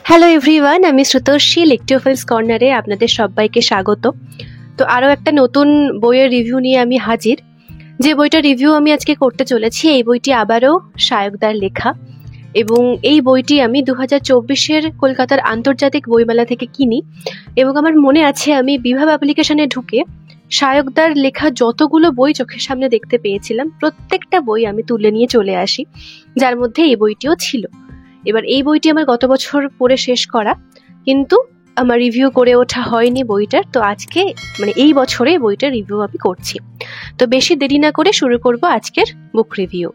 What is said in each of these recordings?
Hello everyone, আমি শ্রুতর্ষী লেকটিওফেলস কর্নারে আপনাদের সবাইকে স্বাগত। তো আরও একটা নতুন বইয়ের রিভিউ নিয়ে আমি হাজির। যে বইটার রিভিউ আমি আজকে করতে চলেছি, এই বইটি আবারও সায়কদার লেখা এবং এই বইটি আমি 2024-এর কলকাতার আন্তর্জাতিক বইমেলা থেকে কিনি এবং আমার মনে আছে আমি বিভা পাবলিকেশনে ঢুকে সায়কদার লেখা যতগুলো বই চোখের সামনে দেখতে পেয়েছিলাম প্রত্যেকটা বই আমি তুলে নিয়ে চলে আসি, যার মধ্যে এই বইটিও ছিল। এবার এই বইটি আমার গত বছর পড়ে শেষ করা, কিন্তু আমার রিভিউ করে ওঠা হয়নি বইটার। তো আজকে এই বছরে বইটার রিভিউ আমি করছি। তো বেশি দেরি না করে শুরু করব আজকের বুক রিভিউ।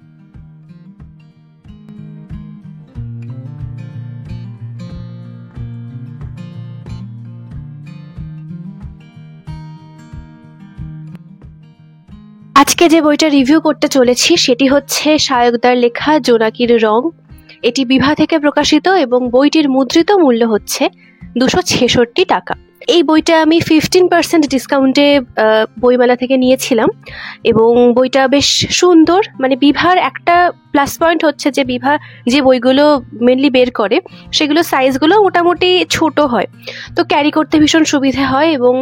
আজকে যে বইটা রিভিউ করতে চলেছি সেটি হচ্ছে সায়কদার লেখা জোনাকির রং। এটি বিভা থেকে প্রকাশিত এবং বইটির মুদ্রিত মূল্য হচ্ছে 266 টাকা। এই বইটা আমি 15% ডিসকাউন্টে বইমেলা থেকে নিয়েছিলাম এবং বইটা বেশ সুন্দর। বিভার একটা প্লাস পয়েন্ট হচ্ছে যে বিভা যে বইগুলো মেনলি বের করে সেগুলো সাইজগুলো মোটামুটি ছোট হয়, তো ক্যারি করতে ভীষণ সুবিধা হয় এবং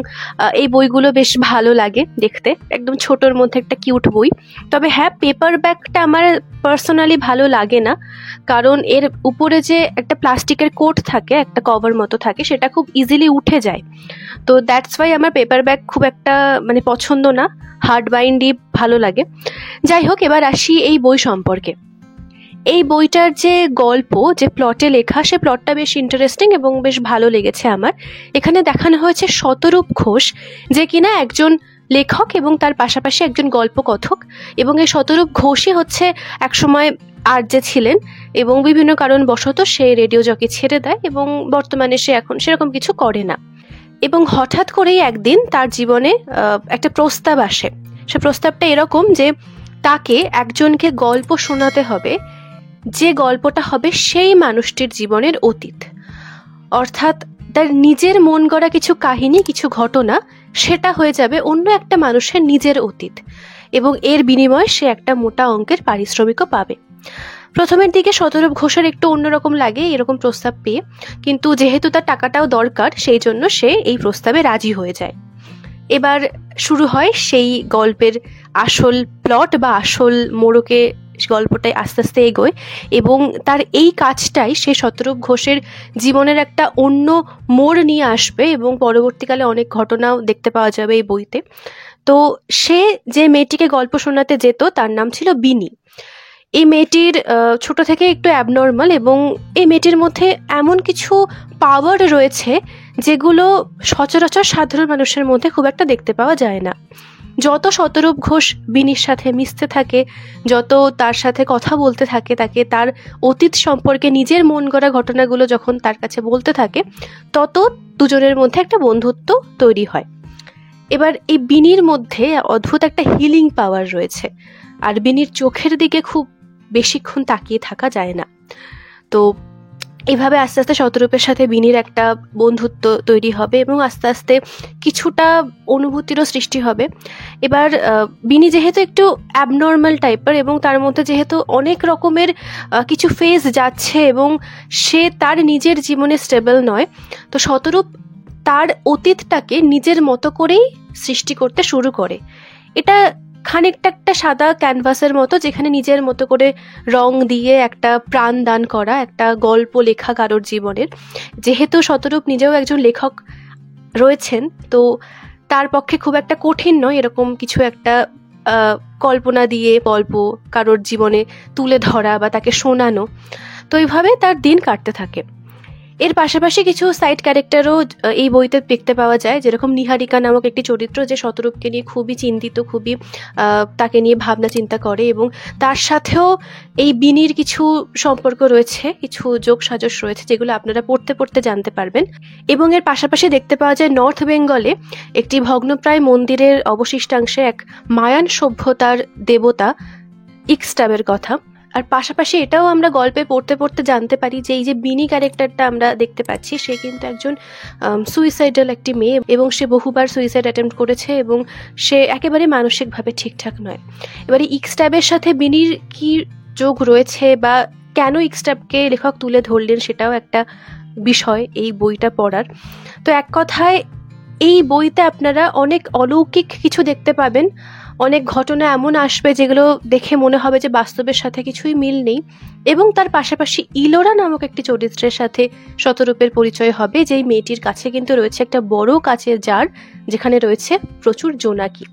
এই বইগুলো বেশ ভালো লাগে দেখতে, একদম ছোটোর মধ্যে একটা কিউট বই। তবে হ্যাঁ, পেপার ব্যাগটা আমার পার্সোনালি ভালো লাগে না, কারণ এর উপরে যে একটা প্লাস্টিকের কোট থাকে, একটা কভার মতো থাকে, সেটা খুব ইজিলি উঠে যায়। তো দ্যাটস ওয়াই আমার পেপার ব্যাগ খুব একটা পছন্দ না, হার্ড বাইন্ডই ভালো লাগে। যাই হোক, এবার আসি এই বই সম্পর্কে। এই বইটার যে গল্প, যে প্লটে লেখা, সে প্লটটা বেশ ইন্টারেস্টিং এবং বেশ ভালো লেগেছে আমার। এখানে দেখানো হয়েছে শতরূপ ঘোষ, যে কিনা একজন লেখক এবং তার পাশাপাশি একজন গল্পকথক, এবং এই শতরূপ ঘোষই হচ্ছে একসময় আরজে ছিলেন এবং বিভিন্ন কারণবশত সে রেডিও জকি ছেড়ে দেয় এবং বর্তমানে সে এখন সেরকম কিছু করে না। এবং হঠাৎ করেই একদিন তার জীবনে একটা প্রস্তাব আসে। সে প্রস্তাবটা এরকম যে তাকে একজনকে গল্প শোনাতে হবে, যে গল্পটা হবে সেই মানুষটির জীবনের অতীত, অর্থাৎ তার নিজের মন গড়া কিছু কাহিনী, কিছু ঘটনা, সেটা হয়ে যাবে অন্য একটা মানুষের নিজের অতীত এবং এর বিনিময়ে সে একটা মোটা অঙ্কের পারিশ্রমিকও পাবে। প্রথমের দিকে শতরূপ ঘোষের একটু অন্যরকম লাগে এরকম প্রস্তাব পেয়ে, কিন্তু যেহেতু তার টাকাটাও দরকার সেই জন্য সে এই প্রস্তাবে রাজি হয়ে যায়। এবার শুরু হয় সেই গল্পের আসল প্লট বা আসল মোড়কে গল্পটাই আস্তে আস্তে এগোয় এবং তার এই কাজটাই সে শতরূপ ঘোষের জীবনের একটা অন্য মোড় নিয়ে আসবে এবং পরবর্তীকালে অনেক ঘটনাও দেখতে পাওয়া যাবে এই বইতে। তো সে যে মেয়েটিকে গল্প শোনাতে যেত তার নাম ছিল বিনি। এই মেয়েটির ছোট থেকে একটু অ্যাবনর্মাল এবং এই মেয়েটির মধ্যে এমন কিছু পাওয়ার রয়েছে যেগুলো সচরাচর সাধারণ মানুষের মধ্যে খুব একটা দেখতে পাওয়া যায় না। যত শতরূপ ঘোষ বিনির সাথে মিশতে থাকে, যত তার সাথে কথা বলতে থাকে, তাকে তার অতীত সম্পর্কে নিজের মন গড়া ঘটনাগুলো যখন তার কাছে বলতে থাকে, তত দুজনের মধ্যে একটা বন্ধুত্ব তৈরি হয়। এবার এই বিনির মধ্যে অদ্ভুত একটা হিলিং পাওয়ার রয়েছে, আর বিনির চোখের দিকে খুব বেশিক্ষণ তাকিয়ে থাকা যায় না। তো এইভাবে আস্তে আস্তে শতরূপের সাথে বিনির একটা বন্ধুত্ব তৈরি হবে এবং আস্তে আস্তে কিছুটা অনুভূতিরও সৃষ্টি হবে। এবার বিনি যেহেতু একটু অ্যাবনর্মাল টাইপের এবং তার মধ্যে যেহেতু অনেক রকমের কিছু ফেজ যাচ্ছে এবং সে তার নিজের জীবনে স্টেবল নয়, তো শতরূপ তার অতীতটাকে নিজের মতো করেই সৃষ্টি করতে শুরু করে। এটা খানিকটা একটা সাদা ক্যানভাসের মতো, যেখানে নিজের মতো করে রং দিয়ে একটা প্রাণ দান করা, একটা গল্প লেখা কারোর জীবনের। যেহেতু শতরূপ নিজেও একজন লেখক রয়েছেন, তো তার পক্ষে খুব একটা কঠিন নয় এরকম কিছু একটা কল্পনা দিয়ে গল্প কারোর জীবনে তুলে ধরা বা তাকে শোনানো। তো এইভাবে তার দিন কাটতে থাকে। এর পাশাপাশি কিছু সাইড ক্যারেক্টারও এই বইতে দেখতে পাওয়া যায়, যেরকম নিহারিকা নামক একটি চরিত্র যে শতরূপকে নিয়ে খুবই চিন্তিত, খুবই তাকে নিয়ে ভাবনা চিন্তা করে এবং তার সাথেও এই বিনির কিছু সম্পর্ক রয়েছে, কিছু যোগ সাজস রয়েছে যেগুলো আপনারা পড়তে পড়তে জানতে পারবেন। এবং এর পাশাপাশি দেখতে পাওয়া যায় নর্থ বেঙ্গলে একটি ভগ্নপ্রায় মন্দিরের অবশিষ্টাংশে এক মায়ান সভ্যতার দেবতা ইক্সটাবের কথা। আর পাশাপাশি এটাও আমরা গল্পে পড়তে পড়তে জানতে পারি যে এই যে বিনি ক্যারেক্টারটা আমরা দেখতে পাচ্ছি, সে কিন্তু একজন সুইসাইডাল একটি মেয়ে এবং সে বহুবার সুইসাইড অ্যাটেম্প্ট করেছে এবং সে একেবারে মানসিকভাবে ঠিকঠাক নয়। এবারে ইক্সট্যাবের সাথে বিনির কি যোগ রয়েছে বা কেন ইক্সট্যাবকে লেখক তুলে ধরলেন সেটাও একটা বিষয় এই বইটা পড়ার। তো এক কথায় এই বইতে আপনারা অনেক অলৌকিক কিছু দেখতে পাবেন, অনেক ঘটনা এমন আসবে যেগুলো দেখে মনে হবে যে বাস্তবের সাথে কিছুই মিল নেই, এবং তার পাশাপাশি ইলোরা নামক একটি চরিত্রের সাথে শতরূপের পরিচয় হবে, যেই মেয়েটির কাছে কিন্তু রয়েছে একটা বড় কাচের জার যেখানে রয়েছে প্রচুর জোনাকি।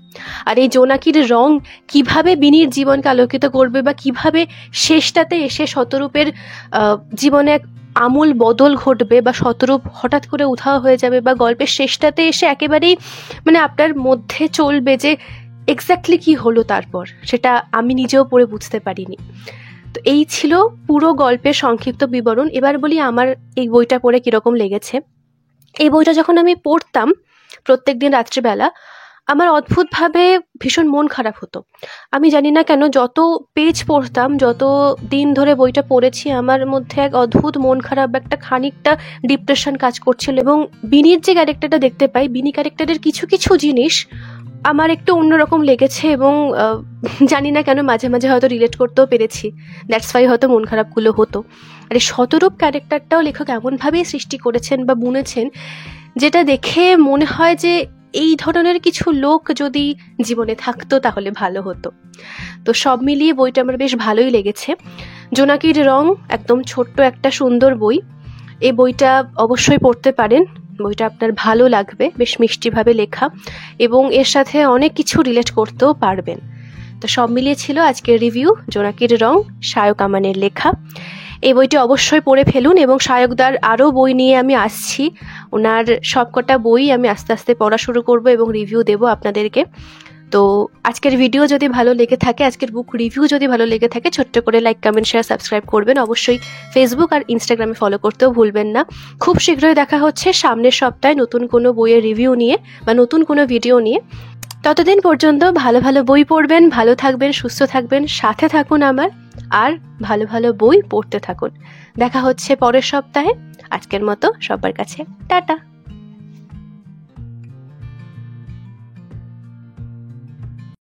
আর এই জোনাকির রং কিভাবে বিনির জীবনকে আলোকিত করবে বা কিভাবে শেষটাতে এসে শতরূপের জীবনে এক আমূল বদল ঘটবে বা শতরূপ হঠাৎ করে উধাও হয়ে যাবে বা গল্পের শেষটাতে এসে একেবারেই মানে আপনার মধ্যে চলবে যে এক্স্যাক্টলি কি হলো তারপর, সেটা আমি নিজেও পড়ে বুঝতে পারিনি। তো এই ছিল পুরো গল্পের সংক্ষিপ্ত বিবরণ। এবার বলি আমার এই বইটা পড়ে কিরকম লেগেছে। এই বইটা যখন আমি পড়তাম প্রত্যেকদিন রাত্রিবেলা, আমার অদ্ভুতভাবে ভীষণ মন খারাপ হতো। আমি জানি না কেন, যত পেজ পড়তাম, যত দিন ধরে বইটা পড়েছি, আমার মধ্যে এক অদ্ভুত মন খারাপ, একটা খানিকটা ডিপ্রেশন কাজ করছিল। এবং বিনির যে ক্যারেক্টারটা দেখতে পাই, বিনি ক্যারেক্টারের কিছু কিছু জিনিস আমার একটু অন্যরকম লেগেছে, এবং জানি না কেন মাঝে মাঝে হয়তো রিলেট করতেও পেরেছি, দ্যাটস ওয়াই হয়তো মন খারাপগুলো হতো। আর এই শতরূপ ক্যারেক্টারটাও লেখক এমনভাবেই সৃষ্টি করেছেন বা বুনেছেন, যেটা দেখে মনে হয় যে এই ধরনের কিছু লোক যদি জীবনে থাকতো তাহলে ভালো হতো। তো সব মিলিয়ে বইটা আমার বেশ ভালোই লেগেছে। জোনাকির রং একদম ছোট্ট একটা সুন্দর বই, এই বইটা অবশ্যই পড়তে পারেন। বইটা আপনার ভালো লাগবে, বেশ মিষ্টিভাবে লেখা, এবং এর সাথে অনেক কিছু রিলেট করতেও পারবেন। তো সব মিলিয়ে ছিল আজকের রিভিউ জোনাকির রং, শায়ক আমানের লেখা। এই বইটি অবশ্যই পড়ে ফেলুন, এবং শায়কদার আরও বই নিয়ে আমি আসছি। ওনার সবকটা বই আমি আস্তে আস্তে পড়া শুরু করব এবং রিভিউ দেব আপনাদেরকে। তো আজকের ভিডিও যদি ভালো লেগে থাকে, আজকের বুক রিভিউ যদি ভালো লেগে থাকে, ছোট্ট করে লাইক, কমেন্ট, শেয়ার, সাবস্ক্রাইব করবেন। অবশ্যই ফেসবুক আর ইনস্টাগ্রামে ফলো করতেও ভুলবেন না। খুব শীঘ্রই দেখা হচ্ছে সামনের সপ্তাহে নতুন কোনো বইয়ের রিভিউ নিয়ে বা নতুন কোনো ভিডিও নিয়ে। ততদিন পর্যন্ত ভালো ভালো বই পড়বেন, ভালো থাকবেন, সুস্থ থাকবেন, সাথে থাকুন আমার, আর ভালো ভালো বই পড়তে থাকুন। দেখা হচ্ছে পরের সপ্তাহে। আজকের মতো সবার কাছে টাটা।